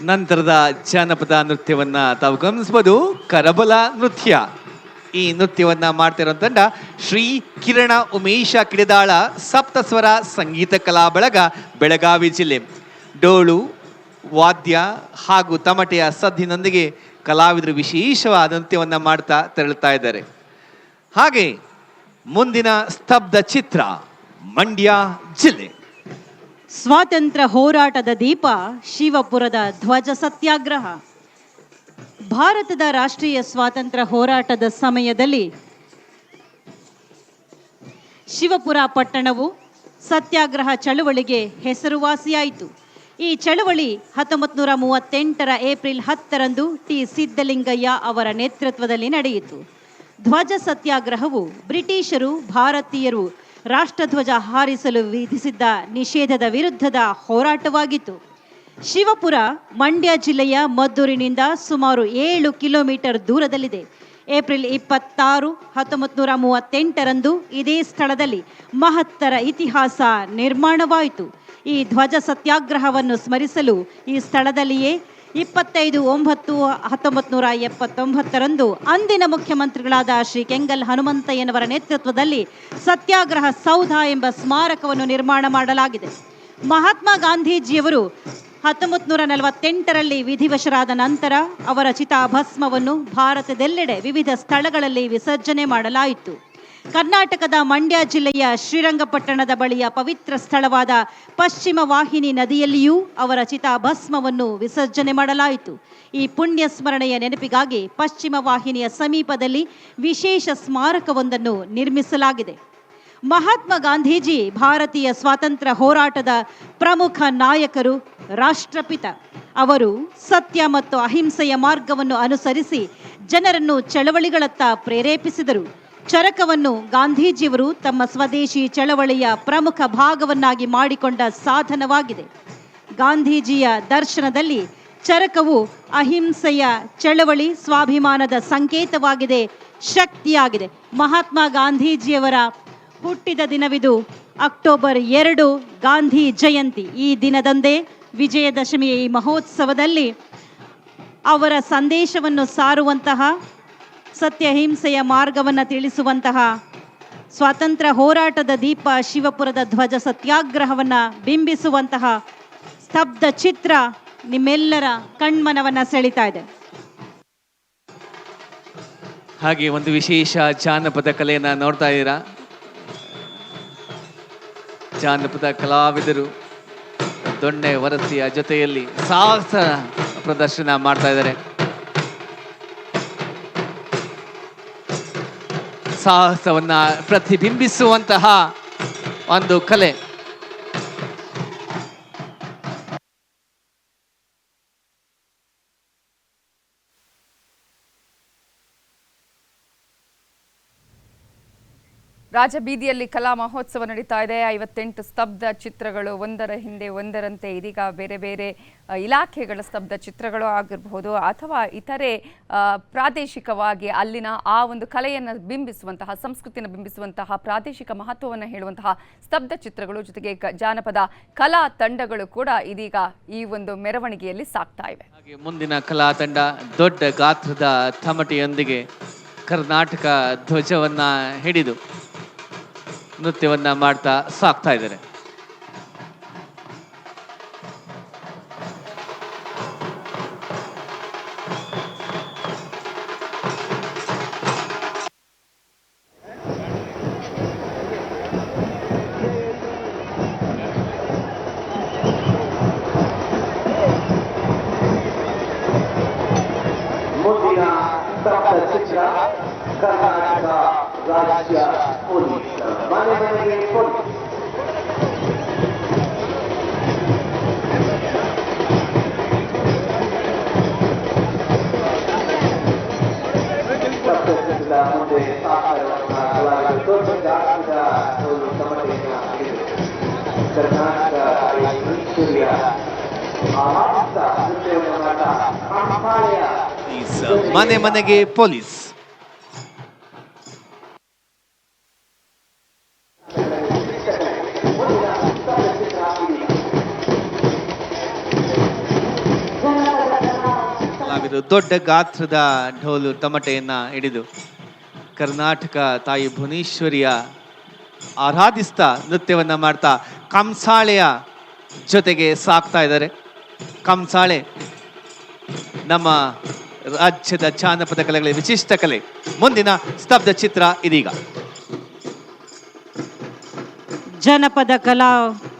ನಂತರದ ಜಾನಪದ ನೃತ್ಯವನ್ನ ತಾವು ಗಮನಿಸಬಹುದು. ಕರಬಲ ನೃತ್ಯ. ಈ ನೃತ್ಯವನ್ನ ಮಾಡ್ತಿರೋ ತಂಡ ಶ್ರೀ ಕಿರಣ ಉಮೇಶ ಕಿಡಿದಾಳ ಸಪ್ತಸ್ವರ ಸಂಗೀತ ಕಲಾ ಬಳಗ, ಬೆಳಗಾವಿ ಜಿಲ್ಲೆ. ಡೋಳು, ವಾದ್ಯ ಹಾಗೂ ತಮಟೆಯ ಸದ್ದಿನೊಂದಿಗೆ ಕಲಾವಿದರು ವಿಶೇಷವಾದ ನೃತ್ಯವನ್ನ ಮಾಡ್ತಾ ತೆರಳುತ್ತಾ ಇದ್ದಾರೆ. ಹಾಗೆ ಮುಂದಿನ ಸ್ತಬ್ಧ ಚಿತ್ರ ಮಂಡ್ಯ ಜಿಲ್ಲೆ. ಸ್ವಾತಂತ್ರ್ಯ ಹೋರಾಟದ ದೀಪ ಶಿವಪುರದ ಧ್ವಜ ಸತ್ಯಾಗ್ರಹ. ಭಾರತದ ರಾಷ್ಟ್ರೀಯ ಸ್ವಾತಂತ್ರ್ಯ ಹೋರಾಟದ ಸಮಯದಲ್ಲಿ ಶಿವಪುರ ಪಟ್ಟಣವು ಸತ್ಯಾಗ್ರಹ ಚಳುವಳಿಗೆ ಹೆಸರುವಾಸಿಯಾಯಿತು. ಈ ಚಳುವಳಿ 1938 ಏಪ್ರಿಲ್ 10ರಂದು ಟಿ ಸಿದ್ದಲಿಂಗಯ್ಯ ಅವರ ನೇತೃತ್ವದಲ್ಲಿ ನಡೆಯಿತು. ಧ್ವಜ ಸತ್ಯಾಗ್ರಹವು ಬ್ರಿಟಿಷರು ಭಾರತೀಯರು ರಾಷ್ಟ್ರಧ್ವಜ ಹಾರಿಸಲು ವಿಧಿಸಿದ್ದ ನಿಷೇಧದ ವಿರುದ್ಧದ ಹೋರಾಟವಾಗಿತ್ತು. ಶಿವಪುರ ಮಂಡ್ಯ ಜಿಲ್ಲೆಯ ಮದ್ದೂರಿನಿಂದ ಸುಮಾರು 7 ಕಿಲೋಮೀಟರ್ ದೂರದಲ್ಲಿದೆ. ಏಪ್ರಿಲ್ 26, 1938ರಂದು ಇದೇ ಸ್ಥಳದಲ್ಲಿ ಮಹತ್ತರ ಇತಿಹಾಸ ನಿರ್ಮಾಣವಾಯಿತು. ಈ ಧ್ವಜ ಸತ್ಯಾಗ್ರಹವನ್ನು ಸ್ಮರಿಸಲು ಈ ಸ್ಥಳದಲ್ಲಿಯೇ 25/9/1979ರಂದು ಅಂದಿನ ಮುಖ್ಯಮಂತ್ರಿಗಳಾದ ಶ್ರೀ ಕೆಂಗಲ್ ಹನುಮಂತಯ್ಯನವರ ನೇತೃತ್ವದಲ್ಲಿ ಸತ್ಯಾಗ್ರಹ ಸೌಧ ಎಂಬ ಸ್ಮಾರಕವನ್ನು ನಿರ್ಮಾಣ ಮಾಡಲಾಗಿದೆ. ಮಹಾತ್ಮ ಗಾಂಧೀಜಿಯವರು 1948ರಲ್ಲಿ ವಿಧಿವಶರಾದ ನಂತರ ಅವರ ಚಿತಾಭಸ್ಮವನ್ನು ಭಾರತದೆಲ್ಲೆಡೆ ವಿವಿಧ ಸ್ಥಳಗಳಲ್ಲಿ ವಿಸರ್ಜನೆ ಮಾಡಲಾಯಿತು. ಕರ್ನಾಟಕದ ಮಂಡ್ಯ ಜಿಲ್ಲೆಯ ಶ್ರೀರಂಗಪಟ್ಟಣದ ಬಳಿಯ ಪವಿತ್ರ ಸ್ಥಳವಾದ ಪಶ್ಚಿಮ ವಾಹಿನಿ ನದಿಯಲ್ಲಿಯೂ ಅವರ ಚಿತಾಭಸ್ಮವನ್ನು ವಿಸರ್ಜನೆ ಮಾಡಲಾಯಿತು. ಈ ಪುಣ್ಯ ಸ್ಮರಣೆಯ ನೆನಪಿಗಾಗಿ ಪಶ್ಚಿಮ ವಾಹಿನಿಯ ಸಮೀಪದಲ್ಲಿ ವಿಶೇಷ ಸ್ಮಾರಕವೊಂದನ್ನು ನಿರ್ಮಿಸಲಾಗಿದೆ. ಮಹಾತ್ಮ ಗಾಂಧೀಜಿ ಭಾರತೀಯ ಸ್ವಾತಂತ್ರ್ಯ ಹೋರಾಟದ ಪ್ರಮುಖ ನಾಯಕರು, ರಾಷ್ಟ್ರಪಿತ. ಅವರು ಸತ್ಯ ಮತ್ತು ಅಹಿಂಸೆಯ ಮಾರ್ಗವನ್ನು ಅನುಸರಿಸಿ ಜನರನ್ನು ಚಳವಳಿಗಳತ್ತ ಪ್ರೇರೇಪಿಸಿದರು. ಚರಕವನ್ನು ಗಾಂಧೀಜಿಯವರು ತಮ್ಮ ಸ್ವದೇಶಿ ಚಳವಳಿಯ ಪ್ರಮುಖ ಭಾಗವನ್ನಾಗಿ ಮಾಡಿಕೊಂಡ ಸಾಧನವಾಗಿದೆ. ಗಾಂಧೀಜಿಯ ದರ್ಶನದಲ್ಲಿ ಚರಕವು ಅಹಿಂಸೆಯ ಚಳವಳಿ, ಸ್ವಾಭಿಮಾನದ ಸಂಕೇತವಾಗಿದೆ, ಶಕ್ತಿಯಾಗಿದೆ. ಮಹಾತ್ಮ ಗಾಂಧೀಜಿಯವರ ಹುಟ್ಟಿದ ದಿನವಿದು. ಅಕ್ಟೋಬರ್ 2 ಗಾಂಧಿ ಜಯಂತಿ. ಈ ದಿನದಂದೇ ವಿಜಯದಶಮಿಯ ಈ ಮಹೋತ್ಸವದಲ್ಲಿ ಅವರ ಸಂದೇಶವನ್ನು ಸಾರುವಂತಹ, ಸತ್ಯ ಹಿಂಸೆಯ ಮಾರ್ಗವನ್ನು ತಿಳಿಸುವಂತಹ ಸ್ವಾತಂತ್ರ್ಯ ಹೋರಾಟದ ದೀಪ ಶಿವಪುರದ ಧ್ವಜ ಸತ್ಯಾಗ್ರಹವನ್ನು ಬಿಂಬಿಸುವಂತಹ ಸ್ತಬ್ಧ ಚಿತ್ರ ನಿಮ್ಮೆಲ್ಲರ ಕಣ್ಮನವನ್ನು ಸೆಳಿತಾ ಇದೆ. ಹಾಗೆ ಒಂದು ವಿಶೇಷ ಜಾನಪದ ಕಲೆಯನ್ನ ನೋಡ್ತಾ ಇದ್ದೀರಾ. ಜಾನಪದ ಕಲಾವಿದರು ದೊಣ್ಣೆ ವರಸಿಯ ಜೊತೆಯಲ್ಲಿ ಸಾಹಸ ಪ್ರದರ್ಶನ ಮಾಡ್ತಾ ಇದ್ದಾರೆ. ಸಾಹಸವನ್ನ ಪ್ರತಿಬಿಂಬಿಸುವಂತಹ ಒಂದು ಕಲೆ. ರಾಜಬೀದಿಯಲ್ಲಿ ಕಲಾ ಮಹೋತ್ಸವ ನಡೀತಾ ಇದೆ. 58 ಸ್ತಬ್ಧ ಚಿತ್ರಗಳು ಒಂದರ ಹಿಂದೆ ಒಂದರಂತೆ. ಇದೀಗ ಬೇರೆ ಬೇರೆ ಇಲಾಖೆಗಳ ಸ್ತಬ್ಧ ಚಿತ್ರಗಳು ಆಗಿರಬಹುದು ಅಥವಾ ಇತರೆ ಪ್ರಾದೇಶಿಕವಾಗಿ ಅಲ್ಲಿನ ಆ ಒಂದು ಕಲೆಯನ್ನು ಬಿಂಬಿಸುವಂತಹ, ಸಂಸ್ಕೃತಿಯನ್ನು ಬಿಂಬಿಸುವಂತಹ, ಪ್ರಾದೇಶಿಕ ಮಹತ್ವವನ್ನು ಹೇಳುವಂತಹ ಸ್ತಬ್ಧ ಚಿತ್ರಗಳು, ಜೊತೆಗೆ ಜಾನಪದ ಕಲಾ ತಂಡಗಳು ಕೂಡ ಇದೀಗ ಈ ಒಂದು ಮೆರವಣಿಗೆಯಲ್ಲಿ ಸಾಕ್ತಾ ಇವೆ. ಹಾಗೆ ಮುಂದಿನ ಕಲಾ ತಂಡ ದೊಡ್ಡ ಗಾತ್ರದ ತಮಟೆಯೊಂದಿಗೆ ಕರ್ನಾಟಕ ಧ್ವಜವನ್ನ ಹಿಡಿದು ನೃತ್ಯವನ್ನ ಮಾಡ್ತಾ ಸಾಕ್ತಾ ಇದ್ದಾರೆ. ಮುಂದಿನ ಚಿತ್ರ ಕರ್ನಾಟಕ ರಾಜ್ಯ ಪೊಲೀಸ್ ಮನೆ ಮನೆಗೆ ಪೊಲೀಸ್. ಚಿತ್ರದ ಮುಂದೆ ಕರ್ನಾಟಕ ಮನೆ ಮನೆಗೆ ಪೊಲೀಸ್. Gracias. ಕಲಾವಿದರು ದೊಡ್ಡ ಗಾತ್ರದ ಢೋಲು ತಮಟೆಯನ್ನ ಹಿಡಿದು ಕರ್ನಾಟಕ ತಾಯಿ ಭುವನೇಶ್ವರಿಯ ಆರಾಧಿಸ್ತಾ ನೃತ್ಯವನ್ನ ಮಾಡ್ತಾ ಕಂಸಾಳೆಯ ಜೊತೆಗೆ ಸಾಕ್ತಾ ಇದ್ದಾರೆ. ಕಂಸಾಳೆ ನಮ್ಮ ರಾಜ್ಯದ ಜಾನಪದ ಕಲೆಗಳ ವಿಶಿಷ್ಟ ಕಲೆ. ಮುಂದಿನ ಸ್ತಬ್ಧ ಚಿತ್ರ ಇದೀಗ. ಜನಪದ ಕಲಾ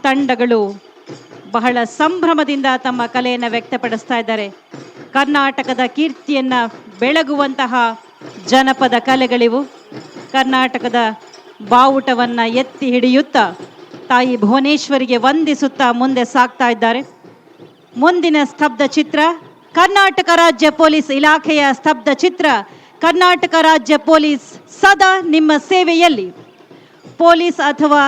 ತಂಡಗಳು ಬಹಳ ಸಂಭ್ರಮದಿಂದ ತಮ್ಮ ಕಲೆಯನ್ನು ವ್ಯಕ್ತಪಡಿಸ್ತಾ ಇದ್ದಾರೆ. ಕರ್ನಾಟಕದ ಕೀರ್ತಿಯನ್ನ ಬೆಳಗುವಂತಹ ಜನಪದ ಕಲೆಗಳಿವು. ಕರ್ನಾಟಕದ ಬಾವುಟವನ್ನ ಎತ್ತಿ ಹಿಡಿಯುತ್ತಾ ತಾಯಿ ಭುವನೇಶ್ವರಿಗೆ ವಂದಿಸುತ್ತಾ ಮುಂದೆ ಸಾಗ್ತಾ ಇದ್ದಾರೆ. ಮುಂದಿನ ಸ್ತಬ್ಧ ಚಿತ್ರ ಕರ್ನಾಟಕ ರಾಜ್ಯ ಪೊಲೀಸ್ ಇಲಾಖೆಯ ಸ್ತಬ್ಧ ಚಿತ್ರ. ಕರ್ನಾಟಕ ರಾಜ್ಯ ಪೊಲೀಸ್ ಸದಾ ನಿಮ್ಮ ಸೇವೆಯಲ್ಲಿ. ಪೊಲೀಸ್ ಅಥವಾ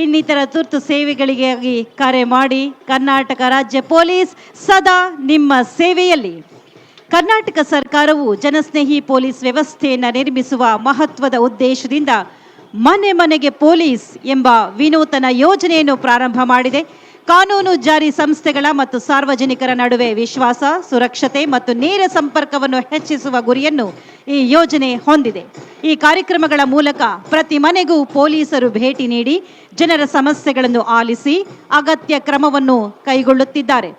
ಇನ್ನಿತರ ತುರ್ತು ಸೇವೆಗಳಿಗಾಗಿ ಕರೆ ಮಾಡಿ. ಕರ್ನಾಟಕ ರಾಜ್ಯ ಪೊಲೀಸ್ ಸದಾ ನಿಮ್ಮ ಸೇವೆಯಲ್ಲಿ. ಕರ್ನಾಟಕ ಸರ್ಕಾರವು ಜನಸ್ನೇಹಿ ಪೊಲೀಸ್ ವ್ಯವಸ್ಥೆಯನ್ನು ನಿರ್ಮಿಸುವ ಮಹತ್ವದ ಉದ್ದೇಶದಿಂದ ಮನೆ ಮನೆಗೆ ಪೊಲೀಸ್ ಎಂಬ ವಿನೂತನ ಯೋಜನೆಯನ್ನು ಪ್ರಾರಂಭ ಮಾಡಿದೆ. ಕಾನೂನು ಜಾರಿ ಸಂಸ್ಥೆಗಳ ಮತ್ತು ಸಾರ್ವಜನಿಕರ ನಡುವೆ ವಿಶ್ವಾಸ, ಸುರಕ್ಷತೆ ಮತ್ತು ನೇರ ಸಂಪರ್ಕವನ್ನು ಹೆಚ್ಚಿಸುವ ಗುರಿಯನ್ನು ಈ ಯೋಜನೆ ಹೊಂದಿದೆ. ಈ ಕಾರ್ಯಕ್ರಮಗಳ ಮೂಲಕ ಪ್ರತಿ ಮನೆಗೂ ಪೊಲೀಸರು ಭೇಟಿ ನೀಡಿ ಜನರ ಸಮಸ್ಯೆಗಳನ್ನು ಆಲಿಸಿ ಅಗತ್ಯ ಕ್ರಮವನ್ನು ಕೈಗೊಳ್ಳುತ್ತಿದ್ದಾರೆ.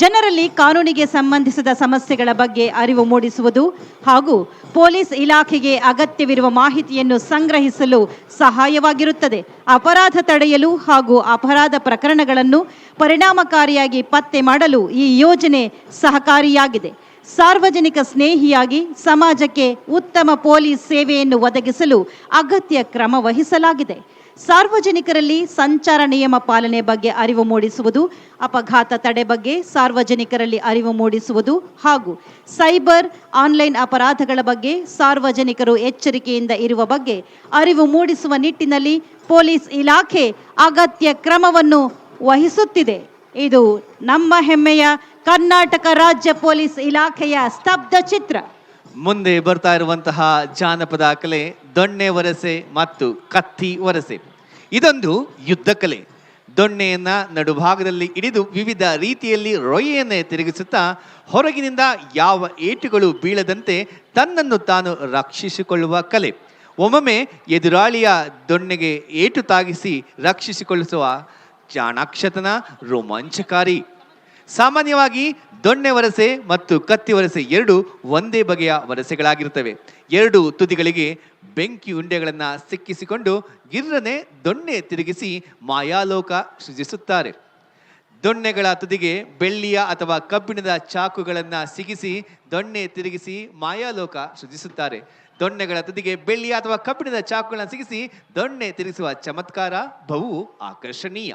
ಜನರಲ್ಲಿ ಕಾನೂನಿಗೆ ಸಂಬಂಧಿಸಿದ ಸಮಸ್ಯೆಗಳ ಬಗ್ಗೆ ಅರಿವು ಮೂಡಿಸುವುದು ಹಾಗೂ ಪೊಲೀಸ್ ಇಲಾಖೆಗೆ ಅಗತ್ಯವಿರುವ ಮಾಹಿತಿಯನ್ನು ಸಂಗ್ರಹಿಸಲು ಸಹಾಯವಾಗಿರುತ್ತದೆ. ಅಪರಾಧ ತಡೆಯಲು ಹಾಗೂ ಅಪರಾಧ ಪ್ರಕರಣಗಳನ್ನು ಪರಿಣಾಮಕಾರಿಯಾಗಿ ಪತ್ತೆ ಮಾಡಲು ಈ ಯೋಜನೆ ಸಹಕಾರಿಯಾಗಿದೆ. ಸಾರ್ವಜನಿಕ ಸ್ನೇಹಿಯಾಗಿ ಸಮಾಜಕ್ಕೆ ಉತ್ತಮ ಪೊಲೀಸ್ ಸೇವೆಯನ್ನು ಒದಗಿಸಲು ಅಗತ್ಯ ಕ್ರಮ ವಹಿಸಲಾಗಿದೆ. ಸಾರ್ವಜನಿಕರಲ್ಲಿ ಸಂಚಾರ ನಿಯಮ ಪಾಲನೆ ಬಗ್ಗೆ ಅರಿವು ಮೂಡಿಸುವುದು, ಅಪಘಾತ ತಡೆ ಬಗ್ಗೆ ಸಾರ್ವಜನಿಕರಲ್ಲಿ ಅರಿವು ಮೂಡಿಸುವುದು ಹಾಗೂ ಸೈಬರ್ ಆನ್ಲೈನ್ ಅಪರಾಧಗಳ ಬಗ್ಗೆ ಸಾರ್ವಜನಿಕರು ಎಚ್ಚರಿಕೆಯಿಂದ ಇರುವ ಬಗ್ಗೆ ಅರಿವು ಮೂಡಿಸುವ ನಿಟ್ಟಿನಲ್ಲಿ ಪೊಲೀಸ್ ಇಲಾಖೆ ಅಗತ್ಯ ಕ್ರಮವನ್ನು ವಹಿಸುತ್ತಿದೆ. ಇದು ನಮ್ಮ ಹೆಮ್ಮೆಯ ಕರ್ನಾಟಕ ರಾಜ್ಯ ಪೊಲೀಸ್ ಇಲಾಖೆಯ ಸ್ತಬ್ಧ ಚಿತ್ರ. ಮುಂದೆ ಬರ್ತಾ ಇರುವಂತಹ ಜಾನಪದ ಕಲೆ ದೊಣ್ಣೆ ವರಸೆ ಮತ್ತು ಕತ್ತಿ ವರಸೆ. ಇದೊಂದು ಯುದ್ಧ ಕಲೆ. ದೊಣ್ಣೆಯನ್ನ ನಡುಭಾಗದಲ್ಲಿ ಹಿಡಿದು ವಿವಿಧ ರೀತಿಯಲ್ಲಿ ರೊಯ್ಯೆಯನ್ನೇ ತಿರುಗಿಸುತ್ತಾ ಹೊರಗಿನಿಂದ ಯಾವ ಏಟುಗಳು ಬೀಳದಂತೆ ತನ್ನನ್ನು ತಾನು ರಕ್ಷಿಸಿಕೊಳ್ಳುವ ಕಲೆ. ಒಮ್ಮೊಮ್ಮೆ ಎದುರಾಳಿಯ ದೊಣ್ಣೆಗೆ ಏಟು ತಾಗಿಸಿ ರಕ್ಷಿಸಿಕೊಳ್ಳಿಸುವ ಚಾಣಾಕ್ಷತನ ರೋಮಾಂಚಕಾರಿ. ಸಾಮಾನ್ಯವಾಗಿ ದೊಣ್ಣೆ ವರಸೆ ಮತ್ತು ಕತ್ತಿ ವರಸೆ ಎರಡು ಒಂದೇ ಬಗೆಯ ವರಸೆಗಳಾಗಿರುತ್ತವೆ. ಎರಡು ತುದಿಗಳಿಗೆ ಬೆಂಕಿ ಉಂಡೆಗಳನ್ನು ಸಿಕ್ಕಿಸಿಕೊಂಡು ಗಿರ್ರನೆ ದೊಣ್ಣೆ ತಿರುಗಿಸಿ ಮಾಯಾಲೋಕ ಸೃಜಿಸುತ್ತಾರೆ. ದೊಣ್ಣೆಗಳ ತುದಿಗೆ ಬೆಳ್ಳಿಯ ಅಥವಾ ಕಬ್ಬಿಣದ ಚಾಕುಗಳನ್ನು ಸಿಗಿಸಿ ದೊಣ್ಣೆ ತಿರುಗಿಸಿ ಮಾಯಾಲೋಕ ಸೃಜಿಸುತ್ತಾರೆ. ದೊಣ್ಣೆಗಳ ತುದಿಗೆ ಬೆಳ್ಳಿಯ ಅಥವಾ ಕಬ್ಬಿಣದ ಚಾಕುಗಳನ್ನು ಸಿಗಿಸಿ ದೊಣ್ಣೆ ತಿರುಗಿಸುವ ಚಮತ್ಕಾರ ಬಹು ಆಕರ್ಷಣೀಯ.